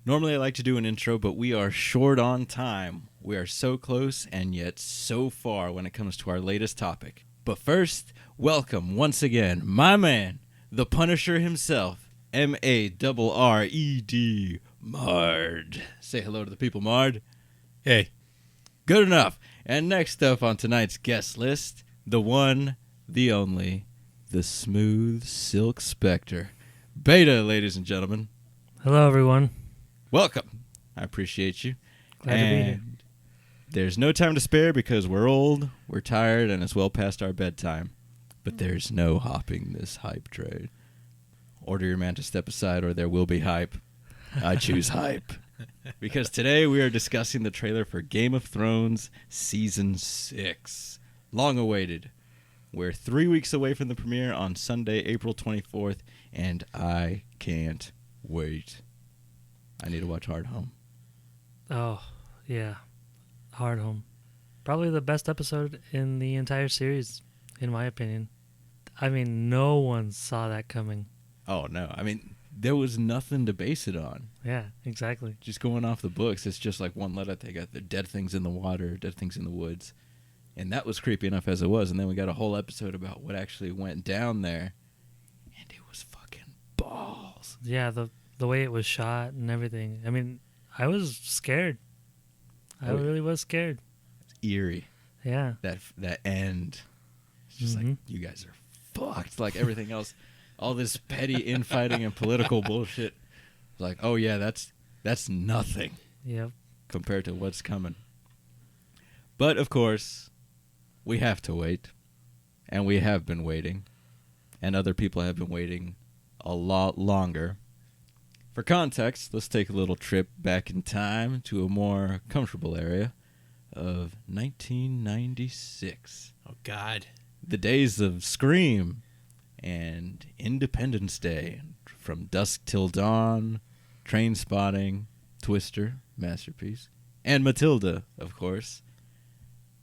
Normally I like to do an intro, but we are short on time. We are so close and yet so far when it comes to our latest topic. But first, welcome once again, my man, the Punisher himself, M-A-R-R-E-D, Mard. Say hello to the people, Mard. Hey. Good enough. And next up on tonight's guest list, the one, the only, the Smooth Silk Spectre. Beta, ladies and gentlemen. Hello, everyone. Welcome. I appreciate you. Glad to be here. There's no time to spare because we're old, we're tired, and it's well past our bedtime. But there's no hopping this hype train. Order your man to step aside or there will be hype. I choose hype. Because today we are discussing the trailer for Game of Thrones Season 6. Long awaited. We're 3 weeks away from the premiere on Sunday, April 24th, and I can't wait. I need to watch Hard Home. Oh, yeah. Hard Home. Probably the best episode in the entire series, in my opinion. I mean, no one saw that coming. Oh, no. I mean, there was nothing to base it on. Yeah, exactly. Just going off the books, it's just like one letter. They got the dead things in the water, dead things in the woods. And that was creepy enough as it was. And then we got a whole episode about what actually went down there. And it was fucking balls. Yeah, the way it was shot and everything. I mean, I was scared. I really was scared. It's eerie. Yeah. That end. It's just like, you guys are fucked. Like everything else, all this petty infighting and political bullshit. It's like, oh yeah, that's nothing. Yep. Compared to what's coming. But of course, we have to wait. And we have been waiting. And other people have been waiting a lot longer. For context, let's take a little trip back in time to a more comfortable area of 1996. Oh, God. The days of Scream and Independence Day, From Dusk Till Dawn, Trainspotting, Twister, masterpiece, and Matilda, of course.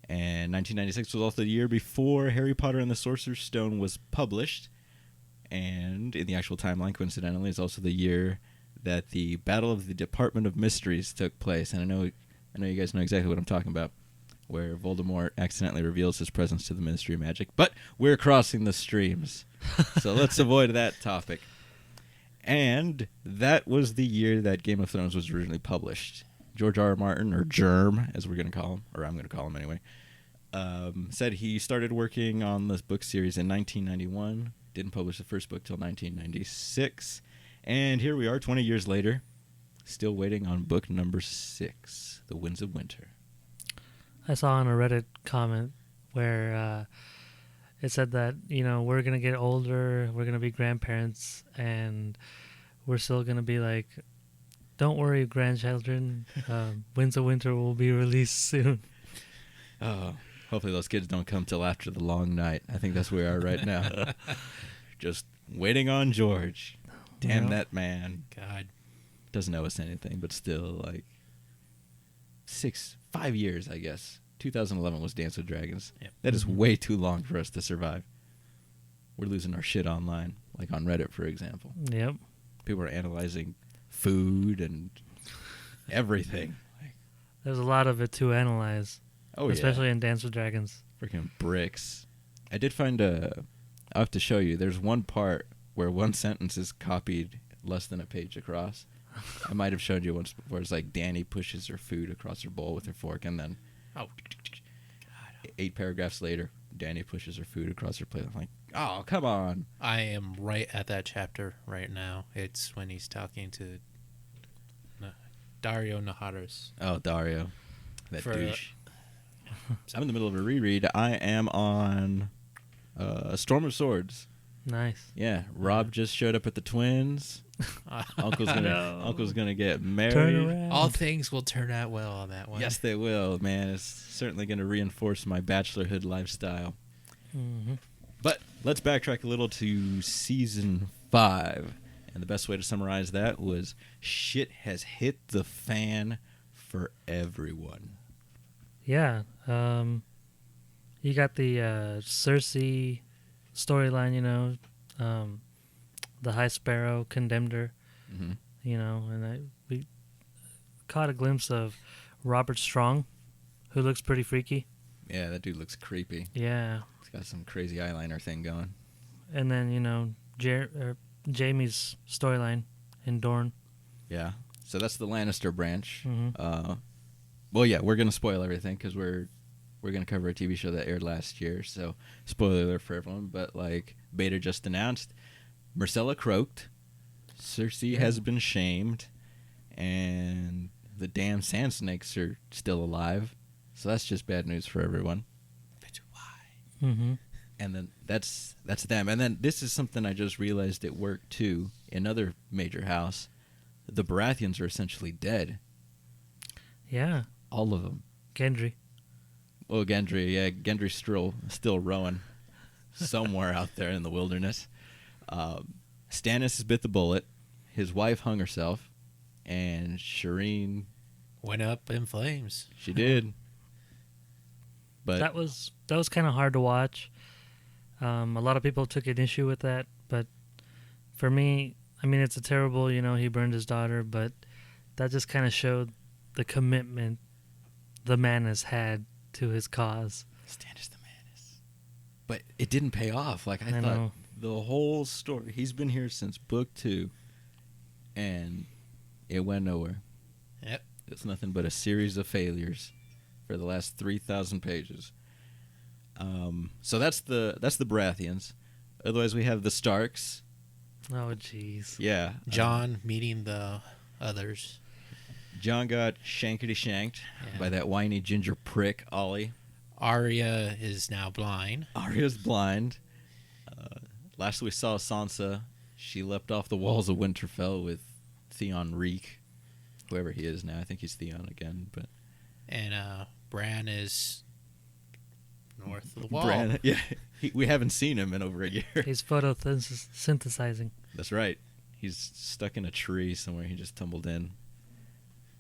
And 1996 was also the year before Harry Potter and the Sorcerer's Stone was published. And in the actual timeline, coincidentally, it's also the year that the Battle of the Department of Mysteries took place. And I know you guys know exactly what I'm talking about, where Voldemort accidentally reveals his presence to the Ministry of Magic. But we're crossing the streams, so let's avoid that topic. And that was the year that Game of Thrones was originally published. George R. R. Martin, or Germ, as we're going to call him, or I'm going to call him anyway, said he started working on this book series in 1991, didn't publish the first book till 1996, and here we are 20 years later, still waiting on book number 6, The Winds of Winter. I saw on a Reddit comment where it said that, we're going to get older, we're going to be grandparents, and we're still going to be like, don't worry, grandchildren, Winds of Winter will be released soon. Oh, hopefully those kids don't come till after the long night. I think that's where we are right now. Just waiting on George. Damn that man. God. Doesn't owe us anything, but still, like, 5 years, I guess. 2011 was Dance with Dragons. Yep. That is way too long for us to survive. We're losing our shit online, like on Reddit, for example. Yep. People are analyzing food and everything. There's a lot of it to analyze. Oh, especially in Dance with Dragons. Freaking bricks. I did find I'll have to show you. There's one part where one sentence is copied less than a page across. I might have showed you once before. It's like Dany pushes her food across her bowl with her fork, and then 8 paragraphs later, Dany pushes her food across her plate. I'm like, oh, come on. I am right at that chapter right now. It's when he's talking to Dario Naharis. Oh, Dario. That douche. I'm in the middle of a reread. I am on Storm of Swords. Nice. Yeah, Rob just showed up at the Twins. Uncle's gonna get married. Turn around. All things will turn out well on that one. Yes, they will, man. It's certainly gonna reinforce my bachelorhood lifestyle. Mm-hmm. But let's backtrack a little to season 5, and the best way to summarize that was shit has hit the fan for everyone. Yeah. You got the Cersei storyline, the High Sparrow condemned her, Mm-hmm. and caught a glimpse of Robert Strong, who looks pretty freaky. Yeah, that dude looks creepy. Yeah. He's got some crazy eyeliner thing going. And then, Jamie's storyline in Dorne. Yeah. So that's the Lannister branch. Mhm. Well, yeah, we're gonna spoil everything because we're gonna cover a TV show that aired last year. So spoiler alert for everyone. But like Beta just announced, Myrcella croaked, Cersei has been shamed, and the damn sand snakes are still alive. So that's just bad news for everyone. But why? Mm-hmm. And then that's them. And then this is something I just realized at work too. Another major house, the Baratheons are essentially dead. Yeah. All of them. Gendry. Well, Gendry's still rowing somewhere out there in the wilderness. Stannis has bit the bullet. His wife hung herself, and Shireen, Went up in flames. she did. But That was kind of hard to watch. A lot of people took an issue with that, but for me, I mean, it's a terrible, he burned his daughter, but that just kind of showed the commitment the man has had to his cause. Stannis the Menace. But it didn't pay off. Like I thought, know. the whole story. He's been here since book 2, and it went nowhere. Yep. It's nothing but a series of failures for the last 3,000 pages. So that's the Baratheons. Otherwise, we have the Starks. Oh, jeez. Yeah, John meeting the others. John got shankety-shanked Yeah. by that whiny ginger prick, Ollie. Arya is now blind. Arya's blind. Last we saw Sansa, she leapt off the walls of Winterfell with Theon Reek, whoever he is now. I think he's Theon again, but And Bran is north of the wall. Bran, yeah, we haven't seen him in over a year. He's photosynthesizing. That's right. He's stuck in a tree somewhere. He just tumbled in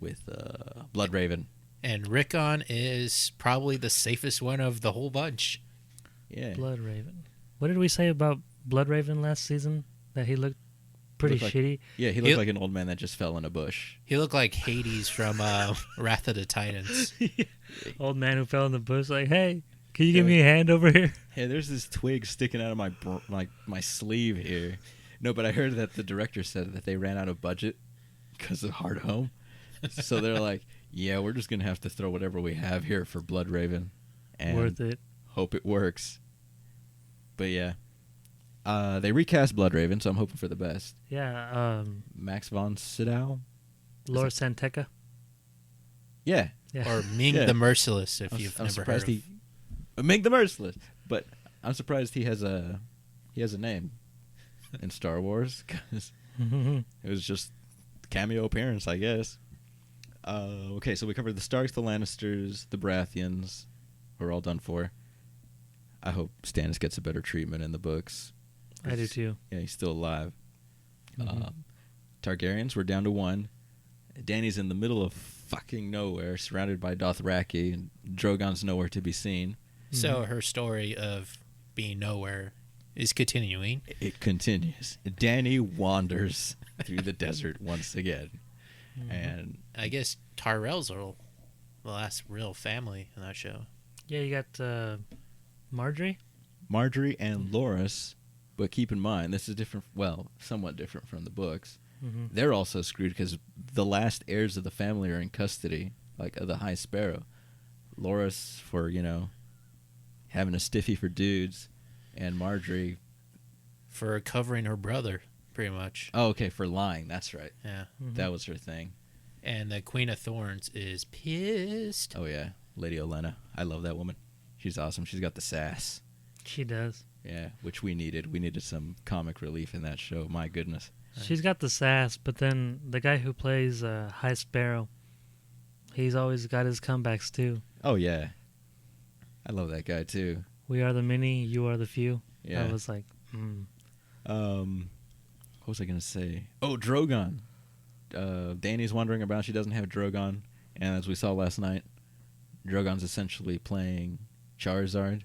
with Bloodraven. And Rickon is probably the safest one of the whole bunch. Yeah, Bloodraven. What did we say about Bloodraven last season? That he looked pretty Looked like- shitty? yeah. He looked like an old man that just fell in a bush. He looked like Hades from Wrath of the Titans. Old man who fell in the bush, like, hey, can you give me a hand over here? Hey, there's this twig sticking out of my sleeve here. No, but I heard that the director said that they ran out of budget because of Hard Home. So they're like, yeah, we're just going to have to throw whatever we have here for Bloodraven. And Worth it. hope it works. But yeah. They recast Bloodraven, so I'm hoping for the best. Yeah, Max von Sydow? Laura Santeca. Yeah. Yeah. Or Ming Yeah. the Merciless, if I'm you've never heard surprised of. he... Ming the Merciless. But I'm surprised he has a name in Star Wars, because it was just cameo appearance, I guess. Okay, so we covered the Starks, the Lannisters, the Baratheons. We're all done for. I hope Stannis gets a better treatment in the books. I do too. Yeah, he's still alive. Mhm. Targaryens, we're down to 1. Dany's in the middle of fucking nowhere, surrounded by Dothraki, and Drogon's nowhere to be seen. So her story of being nowhere is continuing. It continues. Dany wanders through the desert once again. And I guess Tyrells are the last real family in that show. Yeah, you got Marjorie. Marjorie and Loras, but keep in mind, this is different, well, somewhat different from the books. Mm-hmm. They're also screwed because the last heirs of the family are in custody, like the High Sparrow. Loras for, having a stiffy for dudes, and Marjorie, For covering her brother, pretty much. oh, okay, for lying, that's right. Yeah. That was her thing. And the Queen of Thorns is pissed. Oh, yeah, Lady Olenna. I love that woman. She's awesome. She's got the sass. She does. Yeah, which we needed. We needed some comic relief in that show. My goodness. She's got the sass, but then the guy who plays High Sparrow, he's always got his comebacks too. Oh, yeah. I love that guy, too. We are the many, you are the few. Yeah. I was like, What was I going to say? Oh, Drogon. Dany's wandering about. She doesn't have Drogon. And as we saw last night, Drogon's essentially playing Charizard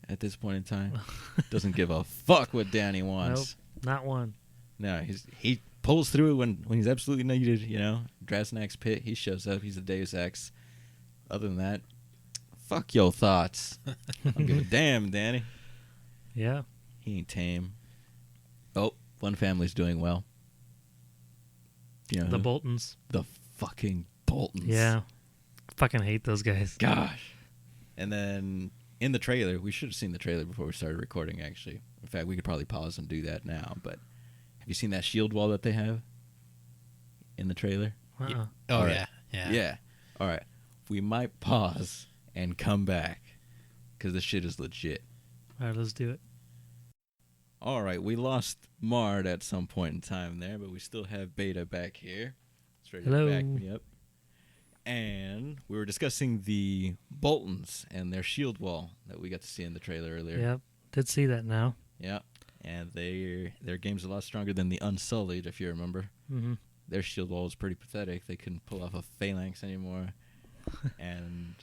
at this point in time. Doesn't give a fuck what Dany wants. nope, not one. No, pulls through when he's absolutely needed. Drasnak's pit. He shows up. He's a Deus Ex. Other than that, fuck your thoughts. I don't give a damn, Danny. Yeah. He ain't tame. Oh, one family's doing well. The who? Boltons. The fucking Boltons. Yeah. Fucking hate those guys. Gosh. And then in the trailer, we should have seen the trailer before we started recording, actually. In fact, we could probably pause and do that now. But have you seen that shield wall that they have in the trailer? Uh-uh. Oh, All right. yeah. Yeah. All right. We might pause and come back because this shit is legit. All right, let's do it. All right. We lost Mard at some point in time there, but we still have Beta back here. It's ready Hello. to back me up. And we were discussing the Boltons and their shield wall that we got to see in the trailer earlier. Yep. Did see that now. Yeah. And their game's a lot stronger than the Unsullied, if you remember. Mm-hmm. Their shield wall was pretty pathetic. They couldn't pull off a phalanx anymore. And,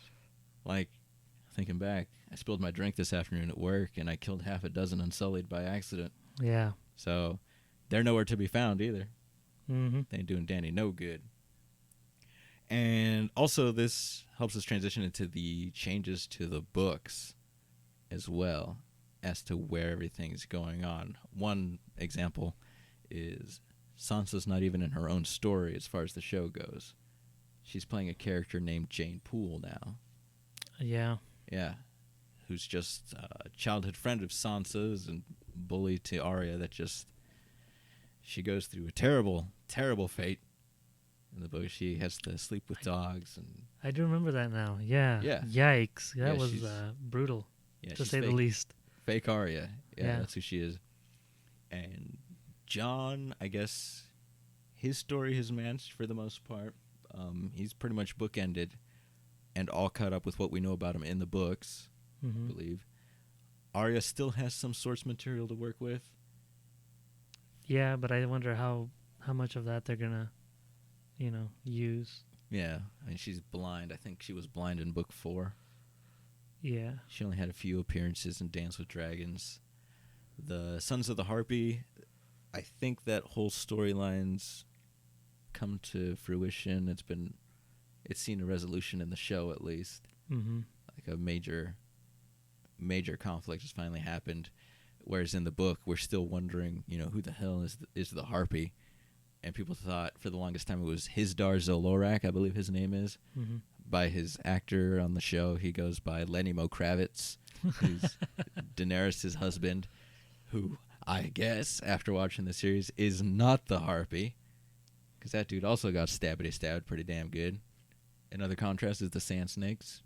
thinking back, I spilled my drink this afternoon at work, and I killed half a dozen Unsullied by accident. Yeah. So they're nowhere to be found either. Mm-hmm. They ain't doing Danny no good. And also, this helps us transition into the changes to the books as well as to where everything's going on. One example is Sansa's not even in her own story as far as the show goes. She's playing a character named Jane Poole now. Yeah. Yeah. Who's just a childhood friend of Sansa's and bully to Arya that she goes through a terrible, terrible fate. In the book, she has to sleep with dogs, and I do remember that now. Yeah. Yeah. Yikes. That Yeah, was she's- brutal, yeah, to she's say the fake, least. fake Arya. Yeah, Yeah. that's who she is. And John, I guess, his story has matched for the most part. He's pretty much bookended and all caught up with what we know about him in the books, I Mm-hmm. believe. Arya still has some source material to work with. Yeah, but I wonder how much of that they're gonna, use. Yeah, and she's blind. I think she was blind in book 4. Yeah. She only had a few appearances in Dance with Dragons. The Sons of the Harpy, I think that whole storyline's come to fruition. It's seen a resolution in the show at least. Mm-hmm. Like a major conflict has finally happened. Whereas in the book, we're still wondering, who the hell is the Harpy? And people thought for the longest time it was Hizdar Zolorak, I believe his name is. Mm-hmm. By his actor on the show, he goes by Lenny Mokravitz, who's Daenerys' husband, who I guess, after watching the series, is not the Harpy. Because that dude also got stabbed pretty damn good. Another contrast is the Sand Snakes.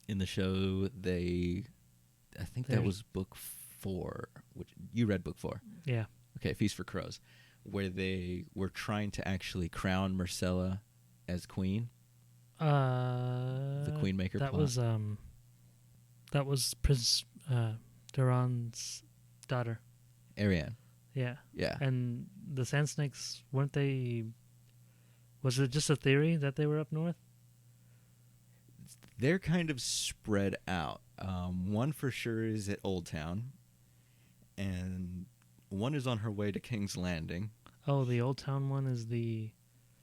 In the show, I think that was book 4, which you read book 4. Yeah. Okay, Feast for Crows, where they were trying to actually crown Myrcella as queen. The Queenmaker That plot. was Prince Duran's daughter. Arianne. Yeah. Yeah. And the Sand Snakes, weren't they? Was it just a theory that they were up north? They're kind of spread out. One for sure is at Old Town, and one is on her way to King's Landing. Oh, the Old Town one is the.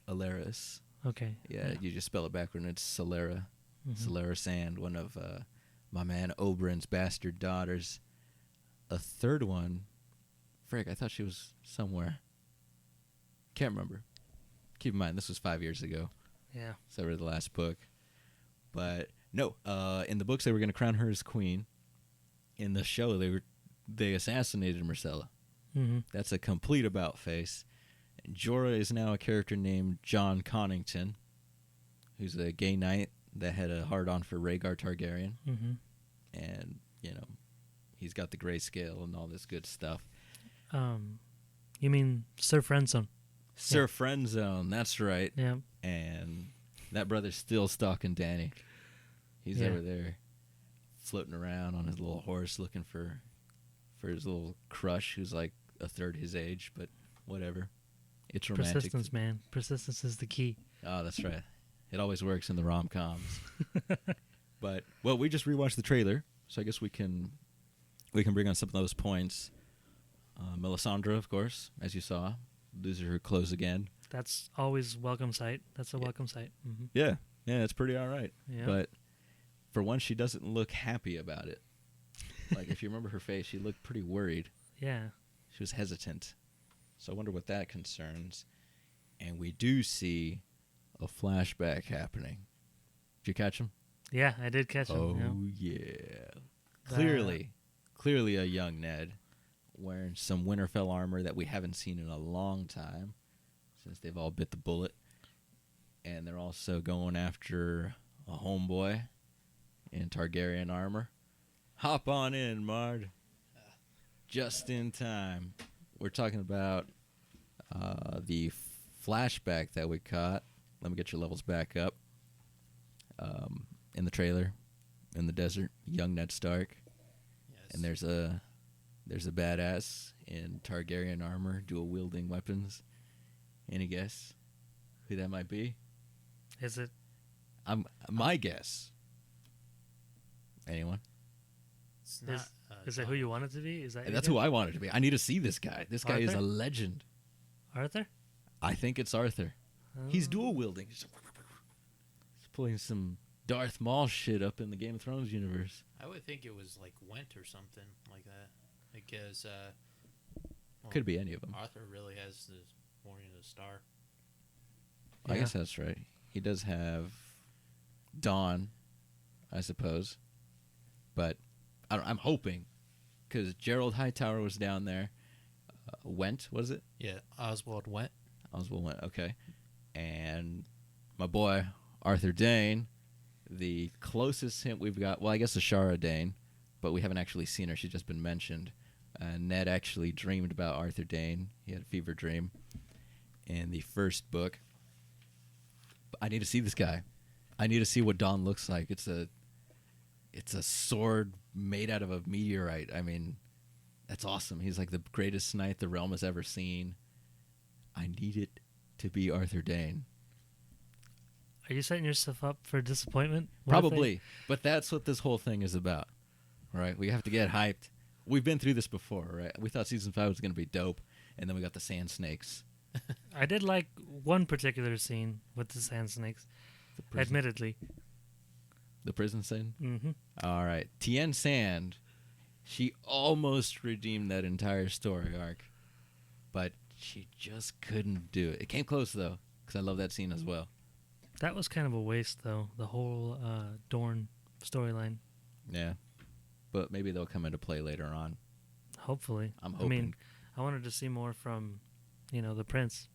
Alaris. Okay. Yeah, you just spell it backward, and it's Solera. Mhm. Solera Sand, one of my man Oberyn's bastard daughters. A third one, frick, I thought she was somewhere. Can't remember. Keep in mind, this was 5 years ago. Yeah. So I read the last book. But no, in the books they were going to crown her as queen. In the show they assassinated Myrcella. Mm-hmm. That's a complete about face. And Jorah is now a character named Jon Connington, who's a gay knight that had a hard-on for Rhaegar Targaryen. Mm-hmm. And, he's got the grayscale and all this good stuff. You mean Sir Friendzone? Sir Friendzone, that's right. Yeah. And that brother's still stalking Dany. He's Yeah. over there floating around on his little horse looking for his little crush who's like a third his age, but whatever. It's romantic. Persistence, man. Persistence is the key. Oh, that's right. It always works in the rom-coms. But, well, we just rewatched the trailer, so I guess we can bring on some of those points. Melisandre, of course, as you saw, losing her clothes again. That's always welcome sight. That's a welcome sight. Mm-hmm. Yeah, it's pretty all right. Yeah. But for once, she doesn't look happy about it. Like, if you remember her face, she looked pretty worried. Yeah. She was hesitant. So I wonder what that concerns. And we do see a flashback happening. Did you catch him? Yeah, I did catch him. Oh, yeah. Clearly a young Ned wearing some Winterfell armor that we haven't seen in a long time since they've all bit the bullet. And they're also going after a homeboy in Targaryen armor. Hop on in, Mard. Just in time. We're talking about the flashback that we caught. Let me get your levels back up. In the trailer, in the desert, young Ned Stark. Yes. And there's a badass in Targaryen armor, dual wielding weapons. Any guess who that might be? Is it? My guess. Anyone? It's not, Is it who you want it to be? Is that? That's who I want it to be. I need to see this guy. This guy is Arthur? a legend. Arthur? I think it's Arthur. He's Oh. dual wielding. He's pulling some Darth Maul shit up in the Game of Thrones universe. I would think it was like Went or something like that. Because Could be any of them. Arthur really has the Warrior of the Star. I Yeah. guess that's right. He does have Dawn, I suppose. But I'm hoping, because Gerald Hightower was down there. Went, was it? Yeah, Oswald Went. Oswald Went, okay. And my boy, Arthur Dane, the closest hint we've got, well, I guess Ashara Dane, but we haven't actually seen her. She's just been mentioned. Ned actually dreamed about Arthur Dane. He had a fever dream in the first book. I need to see this guy. I need to see what Dawn looks like. It's a sword made out of a meteorite. I mean, that's awesome. He's like the greatest knight the realm has ever seen. I need it to be Arthur Dane. Are you setting yourself up for disappointment? What if Probably. But that's what this whole thing is about. Right? We have to get hyped. We've been through this before, right? We thought season 5 was going to be dope, and then we got the sand snakes. I did like one particular scene with the sand snakes. The prison, Admittedly. the prison scene. Mm-hmm. All right. Tien Sand, she almost redeemed that entire story arc, but she just couldn't do it. It came close, though, because I love that scene as well. That was kind of a waste, though. The whole Dorne storyline. Yeah. But maybe they'll come into play later on. Hopefully. I'm I hoping. mean, I wanted to see more from, the prince.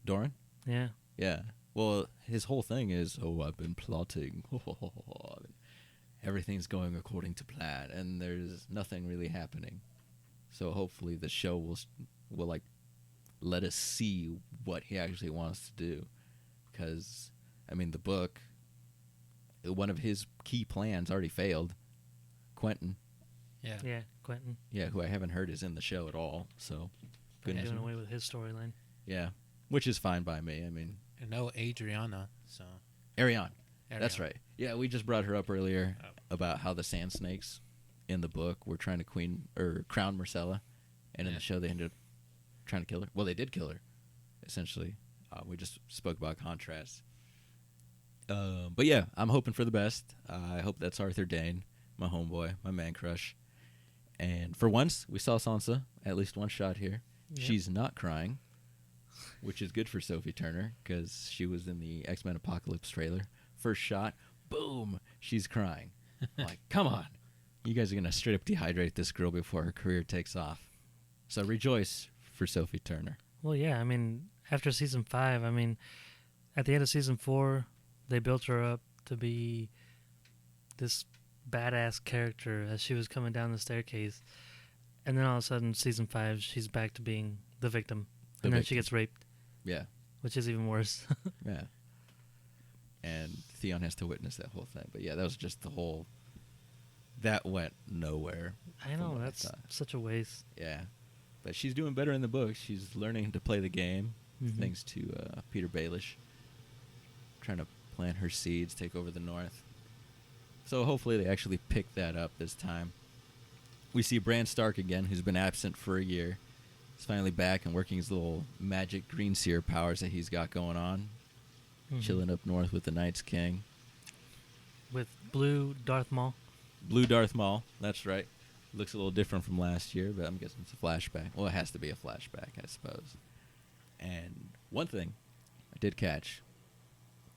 Doran? Yeah. Yeah. Well, his whole thing is, I've been plotting. Everything's going according to plan, and there's nothing really happening. So hopefully the show will like let us see what he actually wants to do. Because, I mean, the book, one of his key plans already failed. Quentin, Yeah. Yeah, Quentin. who I haven't heard is in the show at all. So, Doing goodness. away with his storyline. Yeah. Which is fine by me. I mean, And no Adriana, so. Ariane. That's Ariana. right. Yeah, we just brought her up earlier Oh. about how the Sand Snakes in the book were trying to crown Myrcella, and in Yeah. the show they ended up trying to kill her. Well, they did kill her, essentially. We just spoke about contrast. But yeah, I'm hoping for the best. I hope that's Arthur Dane, my homeboy, my man crush. And for once, we saw Sansa at least one shot here. Yep. She's not crying, which is good for Sophie Turner because she was in the X-Men Apocalypse trailer. First shot, boom, she's crying. I'm like, come on. You guys are going to straight up dehydrate this girl before her career takes off. So rejoice for Sophie Turner. Well, yeah, I mean, after season 5, I mean, at the end of season 4, they built her up to be this badass character as she was coming down the staircase. And then all of a sudden, season 5, she's back to being the victim. And then she gets raped, Yeah, which is even worse. yeah. And Theon has to witness that whole thing. But yeah, that was just the whole... That went nowhere. I from know, what I that's thought. such a waste. Yeah. But she's doing better in the book. She's learning to play the game, Mhm. thanks to Peter Baelish. Trying to plant her seeds, take over the North. So hopefully they actually pick that up this time. We see Bran Stark again, who's been absent for a year. He's finally back and working his little magic green seer powers that he's got going on. Mhm. Chilling up north with the Night's King. With blue Darth Maul. Blue Darth Maul, that's right. Looks a little different from last year, but I'm guessing it's a flashback. Well, it has to be a flashback, I suppose. And one thing I did catch,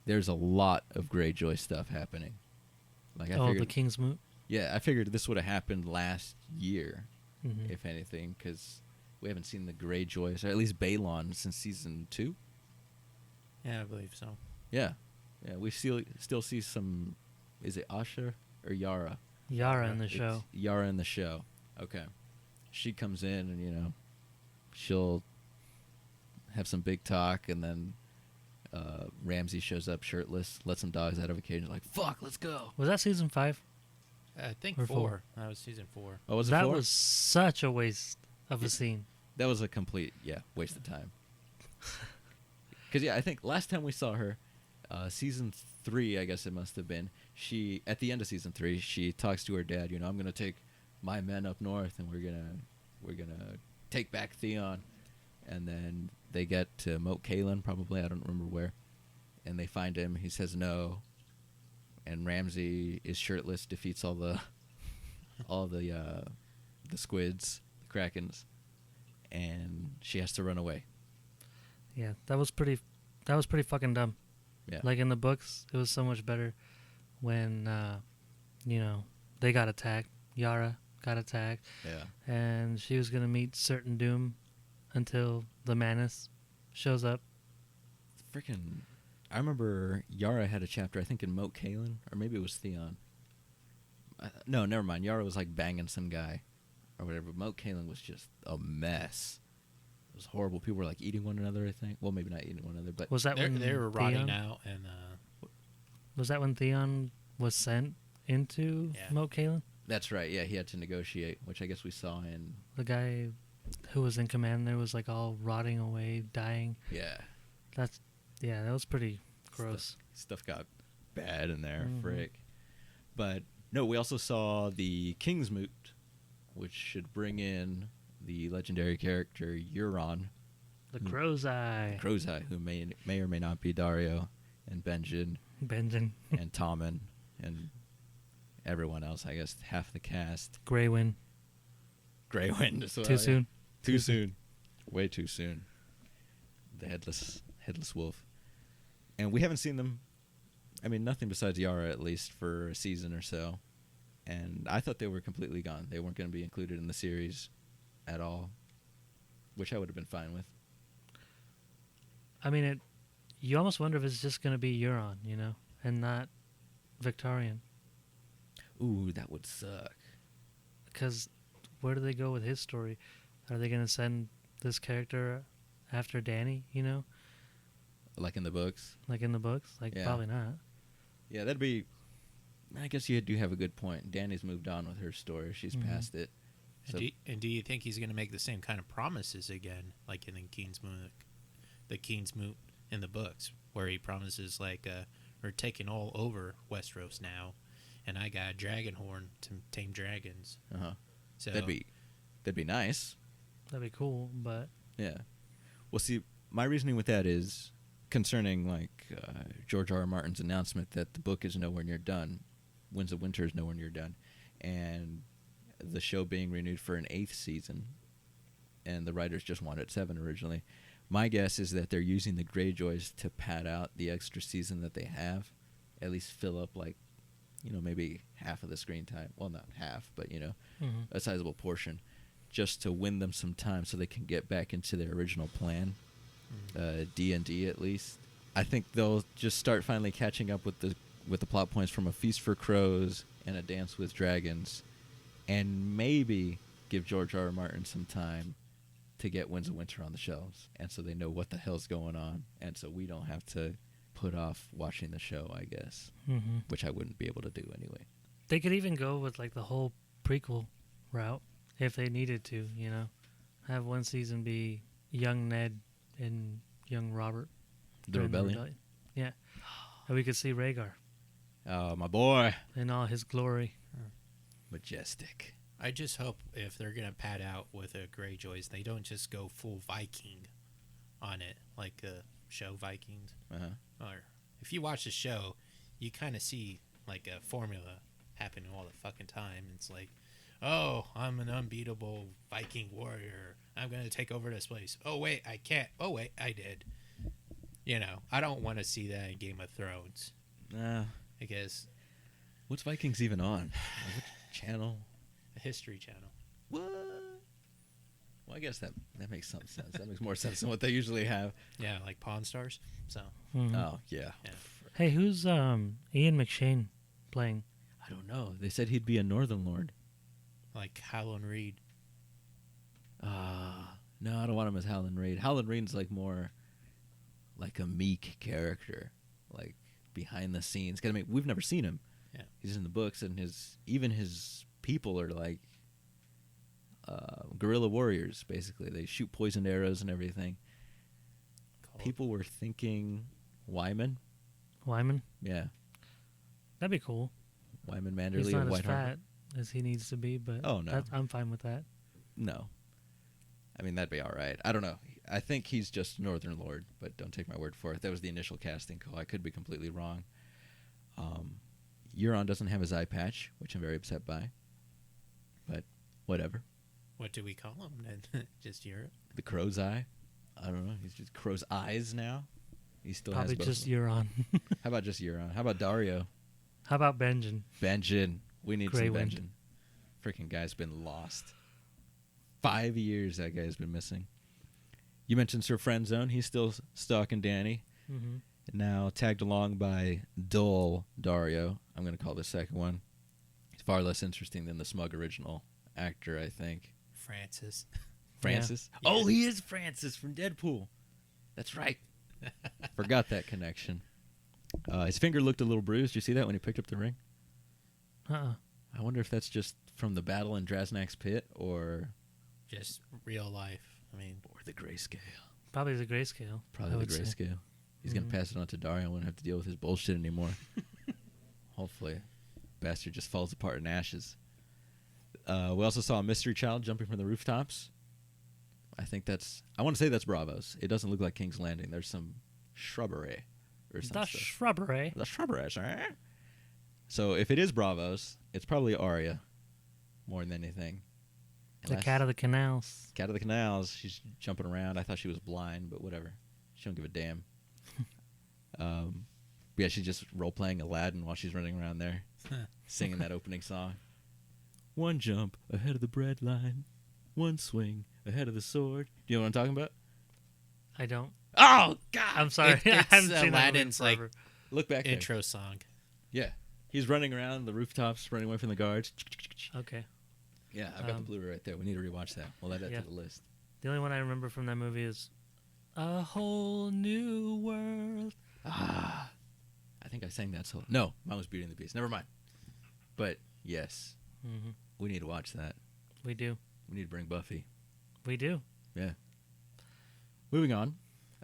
there's a lot of Greyjoy stuff happening. Like I Oh, figured, the King's Moot. yeah, I figured this would have happened last year, Mhm. if anything, because we haven't seen the Greyjoys, or at least Balon, since season 2. Yeah, I believe so. Yeah, yeah, we still see some. Is it Asha or Yara? Yara in the It's show. Yara in the show. Okay. She comes in and, she'll have some big talk, and then Ramsay shows up shirtless, lets some dogs out of a cage, and is like, fuck, let's go. Was that season 5? I think Or 4. four. That was season 4. Oh, was it That 4? was such a waste of a scene. That was a complete, waste of time. Because, I think last time we saw her, season 3, I guess it must have been, at the end of season 3, she talks to her dad, I'm going to take my men up north, and we're going to take back Theon. And then they get to Moat Cailin, probably, I don't remember where, and they find him. He says no, and Ramsay is shirtless, defeats all the squids, the krakens, and she has to run away. Yeah, that was pretty fucking dumb. Yeah. Like in the books, it was so much better when they got attacked. Yara got attacked, Yeah. and she was gonna meet certain doom until the Manus shows up. Freaking, I remember Yara had a chapter, I think in Moat Cailin, or maybe it was Theon. No, never mind. Yara was like banging some guy or whatever. Moat Cailin was just a mess. It was horrible. People were like eating one another, I think. Well, maybe not eating one another, but Was that when They were rotting Theon, out, and Was that when Theon was sent into Yeah. Moat Cailin? that's right. Yeah, he had to negotiate, which I guess we saw in. The guy who was in command there was like all rotting away, dying. Yeah. That was pretty gross. Stuff got bad in there, Mhm. frick. But no, we also saw the King's Moot, which should bring in the legendary character Euron, The Crow's Eye. Crow's Eye, who may or may not be Dario, and Benjen, Benjen. and Tommen, and everyone else. I guess half the cast. Greywind. Grey Wind as well. Too soon. Too soon. Way too soon. The headless wolf. And we haven't seen them. I mean, nothing besides Yara, at least, for a season or so. And I thought they were completely gone. They weren't going to be included in the series at all, which I would have been fine with. I mean, you almost wonder if it's just going to be Euron, and not Victorian. Ooh, that would suck. Because where do they go with his story? Are they going to send this character after Dany, Like in the books. like in the books? Like, Yeah. probably not. Yeah, that'd be... I guess you do have a good point. Dany's moved on with her story. She's Mhm. past it. So, and do you think he's going to make the same kind of promises again, like in the King's Moot in the books, where he promises like we're taking all over Westeros now, and I got a dragon horn to tame dragons. uh-huh. So That'd be nice. That'd be cool, but Yeah. Well, see, my reasoning with that is concerning like George R. R. Martin's announcement that the book is nowhere near done, Winds of Winter is nowhere near done, and the show being renewed for an 8th season, and the writers just wanted 7 originally. My guess is that they're using the Greyjoys to pad out the extra season that they have, at least fill up like, maybe half of the screen time. Well, not half, but mhm. a sizable portion, just to win them some time so they can get back into their original plan, D&D at least. I think they'll just start finally catching up with the plot points from A Feast for Crows and A Dance with Dragons, and maybe give George R. R. Martin some time to get Winds of Winter on the shelves, and so they know what the hell's going on, and so we don't have to put off watching the show, I guess, Mhm. which I wouldn't be able to do anyway. They could even go with like the whole prequel route if they needed to, have one season be young Ned and young Robert. The during Rebellion? Yeah. And we could see Rhaegar Oh, my boy. in all his glory. Majestic. I just hope if they're gonna pad out with a Greyjoys, they don't just go full Viking on it, like the show Vikings. Or if you watch the show, you kind of see like a formula happening all the fucking time. It's like, oh, I'm an unbeatable Viking warrior. I'm gonna take over this place. Oh wait, I can't. Oh wait, I did. You know, I don't want to see that in Game of Thrones. Nah. I guess What's Vikings even on? Like, which channel? the History Channel. What? Well, I guess that makes some sense. That makes more sense than what they usually have. Yeah, like Pawn Stars. So Mhm. Oh, yeah. Yeah. Hey, who's Ian McShane playing? I don't know. They said he'd be a Northern Lord. like Howland Reed. No, I don't want him as Howland Reed. Howland Reed's like more like a meek character, like behind the scenes. 'Cause, I mean, we've never seen him. Yeah. He's in the books, and his people are like guerrilla warriors. Basically, they shoot poisoned arrows and everything. Called People were thinking Wyman. Wyman? Yeah, That'd be cool. Wyman He's Manderley not of as White Hart. fat as he needs to be, but Oh, no. I'm fine with that. No, I mean that'd be all right. I don't know. I think he's just Northern Lord, but don't take my word for it. That was the initial casting call. I could be completely wrong. Euron doesn't have his eye patch, which I'm very upset by. But whatever. What do we call him then? Just Europe? The Crow's Eye. I don't know. He's just Crow's Eyes now. He still Probably has both. just of them. Euron. How about just Euron? How about Dario? How about Benjen? Benjen. We need Grey some Wind. Benjen. Freaking guy's been lost. 5 years that guy's been missing. You mentioned Sir Friendzone. He's still stalking Danny. Mm-hmm. Now tagged along by dull Dario. I'm going to call the second one. He's far less interesting than the smug original actor, I think. Francis. Francis? Yeah. Oh, he is Francis from Deadpool. That's right. Forgot that connection. His finger looked a little bruised. You see that when he picked up the ring? Uh-uh. I wonder if that's just from the battle in Draznak's pit or Just real life. I mean, the grayscale. Probably the grayscale. I Probably would the say. grayscale. He's going Mhm. to pass it on to Dario. I won't have to deal with his bullshit anymore. Hopefully. Bastard just falls apart in ashes. We also saw a mystery child jumping from the rooftops. I want to say that's Bravos. It doesn't look like King's Landing. There's some shrubbery or The something. shrubbery. The shrubbery, sir. So if it is Bravos, it's probably Arya more than anything. The cat of the canals. Cat of the canals. She's jumping around. I thought she was blind, but whatever. She don't give a damn. Yeah, she's just role-playing Aladdin while she's running around there, singing that opening song. One jump ahead of the bread line. One swing ahead of the sword. Do you know what I'm talking about? I don't. Oh, God! I'm sorry. It's I haven't seen that movie in Aladdin's, like, forever. Look back there. intro song. Yeah. He's running around the rooftops, running away from the guards. Okay. Yeah, I've got the Blu-ray right there. We need to rewatch that. We'll add that Yeah. to the list. The only one I remember from that movie is A Whole New World. I think I sang that song. No, mine was Beauty and the Beast. Never mind. But, yes, Mm-hmm. we need to watch that. We do. We need to bring Buffy. We do. Yeah. Moving on.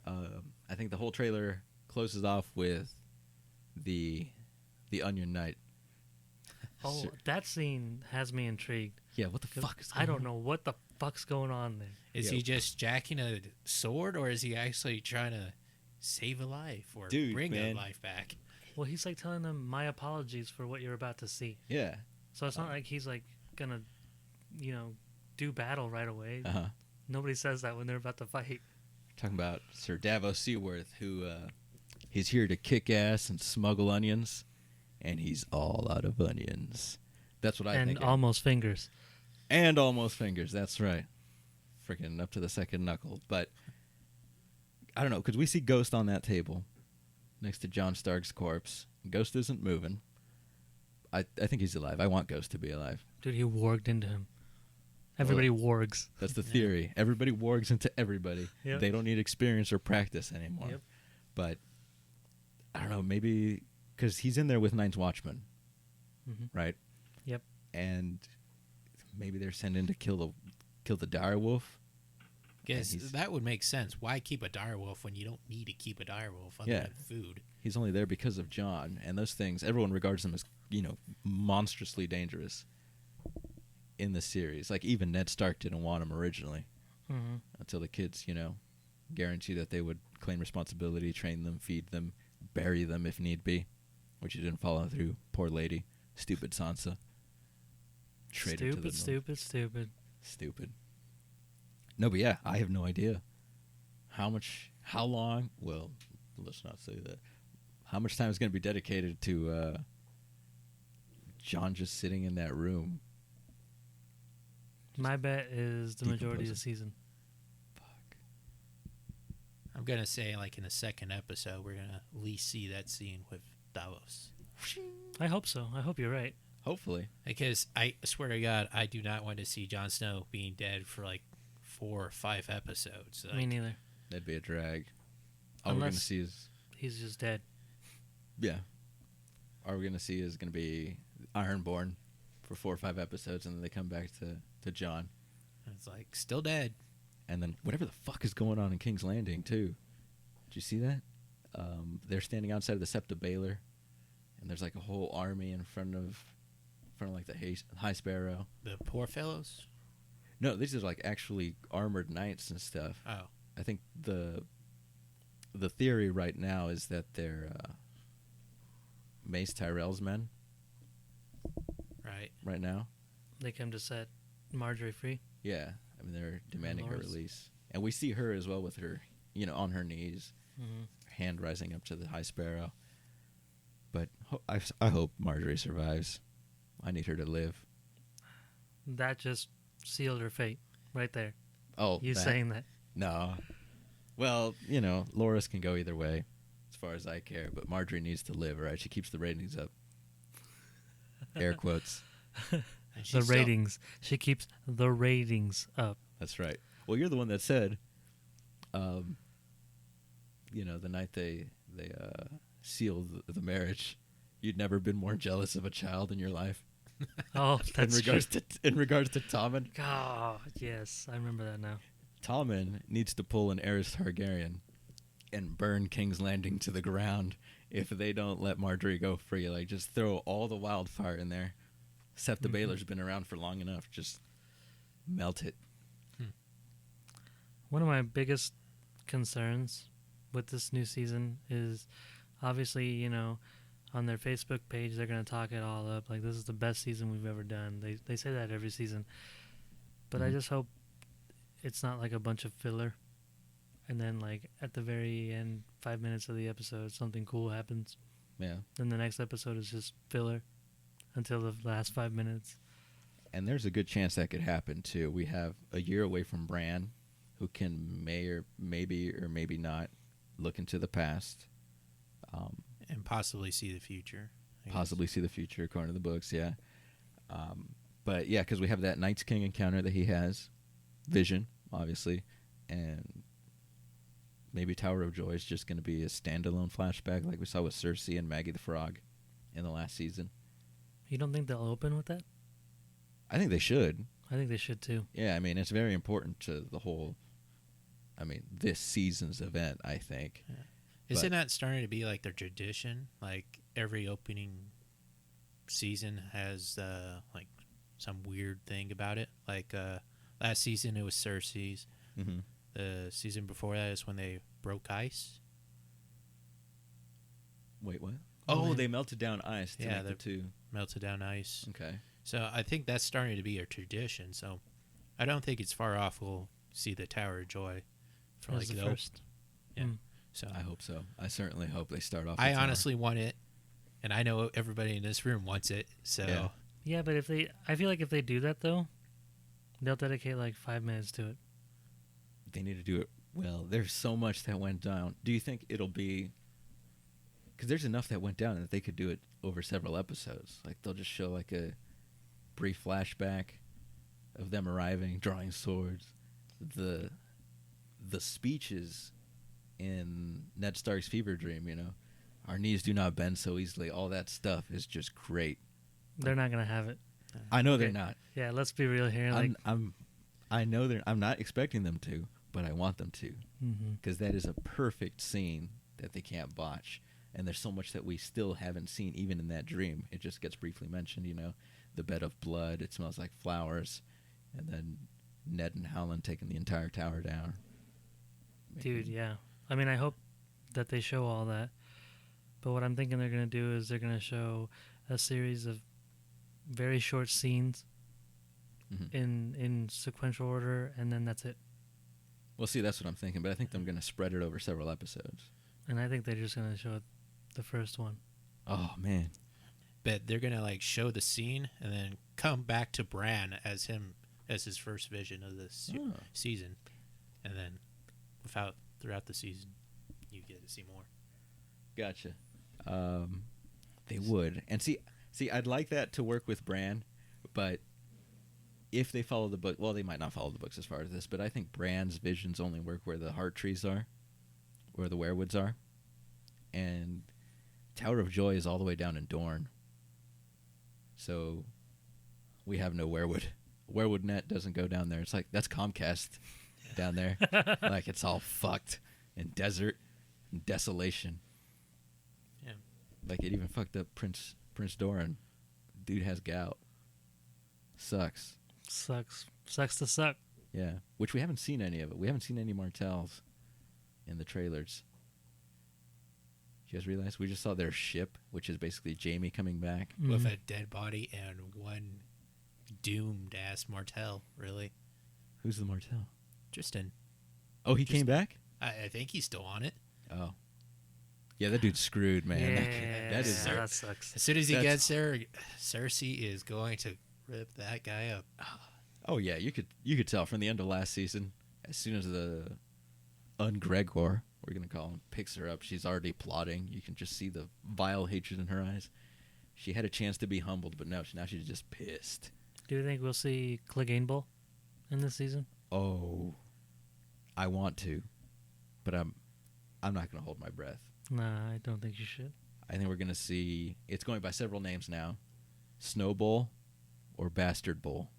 I think the whole trailer closes off with the Onion Knight. Oh, that scene has me intrigued. Yeah, what the 'Cause fuck is I going don't know what the fuck's going on there. Is Yeah. he just jacking a sword, or is he actually trying to save a life or Dude, bring man. a life back? Well, he's like telling them, my apologies for what you're about to see. Yeah. So it's not like he's like gonna, do battle right away. Uh-huh. Nobody says that when they're about to fight. Talking about Sir Davos Seaworth, who he's here to kick ass and smuggle onions, and he's all out of onions. That's what I And think. almost fingers. And almost fingers. That's right. Freaking up to the second knuckle. But I don't know, because we see Ghost on that table next to Jon Stark's corpse. Ghost isn't moving. I think he's alive. I want Ghost to be alive. Dude, he warged into him. Everybody wargs. That's the theory. Everybody wargs into everybody. Yep. They don't need experience or practice anymore. Yep. But I don't know, maybe because he's in there with Night's Watchman, Mhm. right? Yep. And maybe they're sent in to kill the direwolf. Guess he's- that would make sense. Why keep a direwolf when you don't need to keep a direwolf other Yeah. than food? He's only there because of Jon, and those things everyone regards them as monstrously dangerous. in the series. Like, even Ned Stark didn't want him originally Mm-hmm. until the kids, guarantee that they would claim responsibility, train them, feed them, bury them if need be, which he didn't follow through. Poor lady. Stupid Sansa. Traitor to the North. Stupid. No, but yeah, I have no idea how long, well, let's not say that, how much time is going to be dedicated to Jon just sitting in that room. My bet is the majority of the season. Fuck. I'm gonna say like in the second episode, we're gonna at least see that scene with Davos. I hope so. I hope you're right. Hopefully. Because I swear to God, I do not want to see Jon Snow being dead for like 4 or 5 episodes. Me neither. That'd be a drag. All we're going to Unless see is... he's just dead. Yeah. All we're going to see is going to be Ironborn for 4 or 5 episodes, and then they come back to Jon. It's like, still dead. And then whatever the fuck is going on in King's Landing, too. Did you see that? They're standing outside of the Sept of Baelor, and there's like a whole army in front of like the High Sparrow. The poor fellows? No, these are like actually armored knights and stuff. Oh. I think the theory right now is that they're Mace Tyrell's men. Right now. They come to set Marjorie free. Yeah, I mean they're demanding her Dolores. release, and we see her as well with her, on her knees, Mm-hmm. hand rising up to the High Sparrow. But I hope Marjorie survives. I need her to live. That just sealed her fate right there. Oh, You saying that? No. Well, Loras can go either way, as far as I care. But Marjorie needs to live, right? She keeps the ratings up. Air quotes. The ratings. She keeps the ratings up. That's right. Well, you're the one that said, the night they sealed the marriage, you'd never been more jealous of a child in your life. Oh, that's in regards to Tommen. Oh, yes, I remember that now. Tommen needs to pull an Aerys Targaryen and burn King's Landing to the ground if they don't let Marjorie go free. Like, just throw all the wildfire in there. Sept of Baelor's been around for long enough. Just melt it. One of my biggest concerns with this new season is obviously, on their Facebook page, they're going to talk it all up. Like, this is the best season we've ever done. They say that every season. But I just hope it's not like a bunch of filler. And then, like, at the very end, 5 minutes of the episode, something cool happens. Yeah. Then the next episode is just filler until the last 5 minutes. And there's a good chance that could happen, too. We have a year away from Bran, who can maybe not look into the past. And possibly see the future. Possibly see the future, according to the books, yeah. But, yeah, because we have that Night's King encounter that he has. Vision, obviously. And maybe Tower of Joy is just going to be a standalone flashback like we saw with Cersei and Maggie the Frog in the last season. You don't think they'll open with that? I think they should. I think they should, too. Yeah, I mean, it's very important to the whole, this season's event, I think. Yeah. Isn't that starting to be like their tradition? Like every opening season has like some weird thing about it. Like last season it was Cersei's. Mm-hmm. The season before that is when they broke ice. Wait, what? Oh, Oh, yeah. they melted down ice to Yeah, make the they're- two. Melted down ice. Okay. So I think that's starting to be a tradition. So I don't think it's far off. We'll see the Tower of Joy for As like the the first. Yeah. Mm. So I hope so. I certainly hope they start off. I with Tower. honestly want it, and I know everybody in this room wants it. So Yeah. Yeah, but I feel like if they do that, though, they'll dedicate like 5 minutes to it. They need to do it well. There's so much that went down. Do you think it'll be? Because there's enough that went down that they could do it over several episodes. Like they'll just show like a brief flashback of them arriving, drawing swords, the speeches in Ned Stark's fever dream. Our knees do not bend so easily. All that stuff is just great. They're not going to have it. I know they're Okay. not. Yeah, let's be real here. Like, I know I'm not expecting them to, but I want them to. mhm. Because that is a perfect scene that they can't botch. And there's so much that we still haven't seen, even in that dream. It just gets briefly mentioned, the bed of blood. It smells like flowers. And then Ned and Howland taking the entire tower down. Dude, yeah. I mean, I hope that they show all that. But what I'm thinking they're going to do is they're going to show a series of very short scenes Mhm. in sequential order, and then that's it. Well, see, that's what I'm thinking. But I think I'm going to spread it over several episodes. And I think they're just going to show the first one. Oh, man. But they're gonna like show the scene and then come back to Bran as his first vision of this Oh. season, and then throughout the season, you get to see more. Gotcha. They would. And see, I'd like that to work with Bran, but if they follow the book, well, they might not follow the books as far as this, but I think Bran's visions only work where the heart trees are, where the werewoods are, and Tower of Joy is all the way down in Dorne. So we have no werewood. Werewood net doesn't go down there. It's like, that's Comcast down there. Like, it's all fucked in desert and desolation. Yeah. Like, it even fucked up Prince Doran. Dude has gout. Sucks. Sucks to suck. Yeah. Which we haven't seen any of it. We haven't seen any Martells in the trailers. Did you guys realize? We just saw their ship, which is basically Jaime coming back. With Mhm. a dead body and one doomed ass Martell, really. Who's the Martell? Tristan. Oh, he came back? I think he's still on it. Oh. Yeah, that dude's screwed, man. Yeah, That is... that sucks. As soon as he That's- gets there, Cersei is going to rip that guy up. Oh, yeah, you could tell from the end of last season, as soon as the Ungregor, we're going to call him, picks her up, she's already plotting. You can just see the vile hatred in her eyes. She had a chance to be humbled, but no, now she's just pissed. Do you think we'll see Clegane Bowl in this season? Oh, I want to, but I'm not going to hold my breath. Nah, I don't think you should. I think we're going to see, it's going by several names now, Snow Bowl or Bastard Bowl.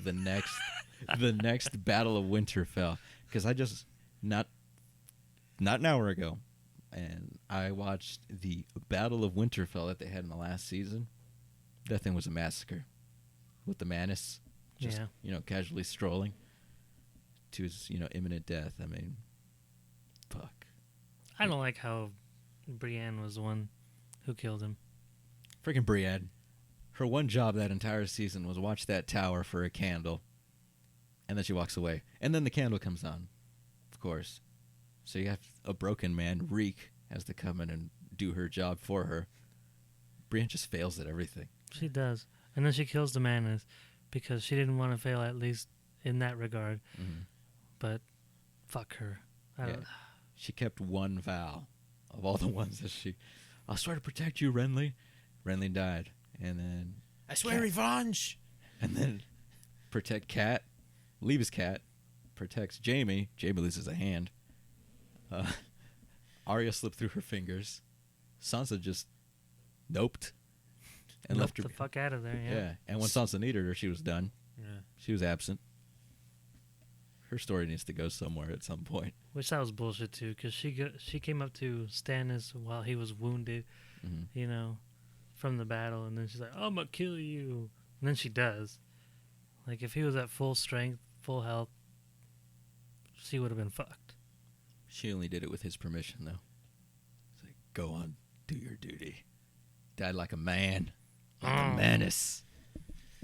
The next Battle of Winterfell. Because I just, not an hour ago, and I watched the Battle of Winterfell that they had in the last season. That thing was a massacre. With the Manus just, Yeah. Casually strolling to his, imminent death. I mean, fuck. I don't like how Brienne was the one who killed him. Freaking Brienne. Her one job that entire season was watch that tower for a candle. And then she walks away. And then the candle comes on, of course. So you have a broken man, Reek, has to come in and do her job for her. Brienne just fails at everything. She does. And then she kills the Manus because she didn't want to fail, at least in that regard. Mhm. But fuck her. I don't, She kept one vow of all the ones that I'll swear to protect you, Renly. Renly died. And then... I swear, Cat. revenge. And then protect Cat. Leave his cat. Protects Jaime. Jaime loses a hand. Arya slipped through her fingers. Sansa just noped. And left her... the fuck out of there, yeah. And when Sansa needed her, she was done. Yeah. She was absent. Her story needs to go somewhere at some point. Which that was bullshit too, because she came up to Stannis while he was wounded, Mhm. From the battle, and then she's like, "I'm gonna kill you," and then she does. Like if he was at full strength, full health, she would have been fucked. She only did it with his permission, though. It's like, go on, do your duty. Died like a man, like a menace,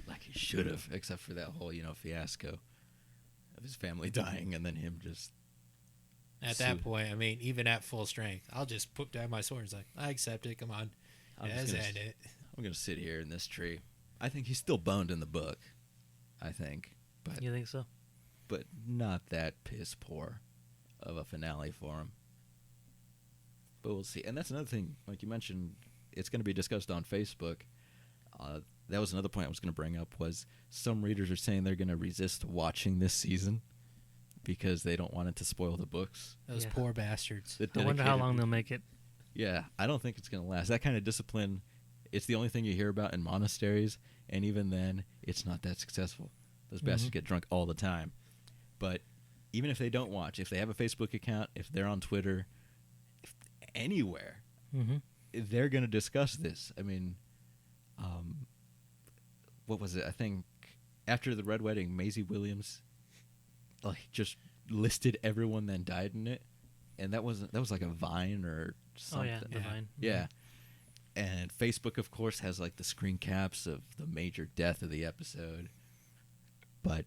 like he should have, except for that whole, fiasco of his family dying and then him just... At that point, I mean, even at full strength, I'll just put down my sword. It's like, I accept it. Come on. I'm Let's just gonna- end it. I'm going to sit here in this tree. I think he's still boned in the book, I think. But You think so? but not that piss poor of a finale for him. But we'll see. And that's another thing, like you mentioned, it's going to be discussed on Facebook. That was another point I was going to bring up, was some readers are saying they're going to resist watching this season because they don't want it to spoil the books. Those Yeah. poor bastards. The I wonder how dedicated- long they'll make it. Yeah, I don't think it's going to last. That kind of discipline, it's the only thing you hear about in monasteries, and even then, it's not that successful. Those bastards Mhm. get drunk all the time. But even if they don't watch, if they have a Facebook account, if they're on Twitter, anywhere, Mm-hmm. they're going to discuss this. I mean, what was it? I think after the Red Wedding, Maisie Williams like just listed everyone that died in it, and that was like a Vine or something. Oh yeah, the Yeah. Vine. Yeah. And Facebook, of course, has like the screen caps of the major death of the episode. But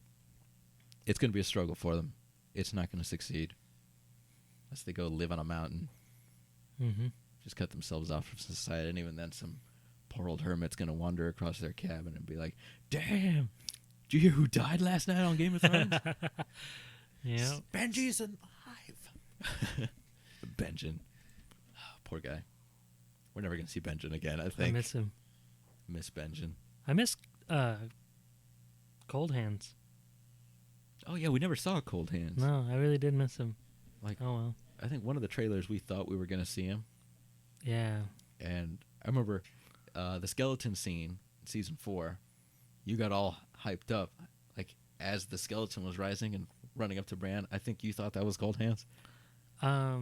it's going to be a struggle for them. It's not going to succeed unless they go live on a mountain, Mm-hmm. just cut themselves off from society. And even then, some poor old hermit's going to wander across their cabin and be like, "Damn, did you hear who died last night on Game of Thrones?" Yeah. Benji's alive. Benjen. Oh, poor guy. We're never going to see Benjen again, I I think. miss him. Miss Benjen. I miss Cold Hands. Oh, yeah, we never saw Cold Hands. No, I really did miss him. Like, Oh well. I think one of the trailers we thought we were going to see him. Yeah. And I remember the skeleton scene in season 4. You got all hyped up, like as the skeleton was rising and running up to Bran. I think you thought that was Cold Hands. I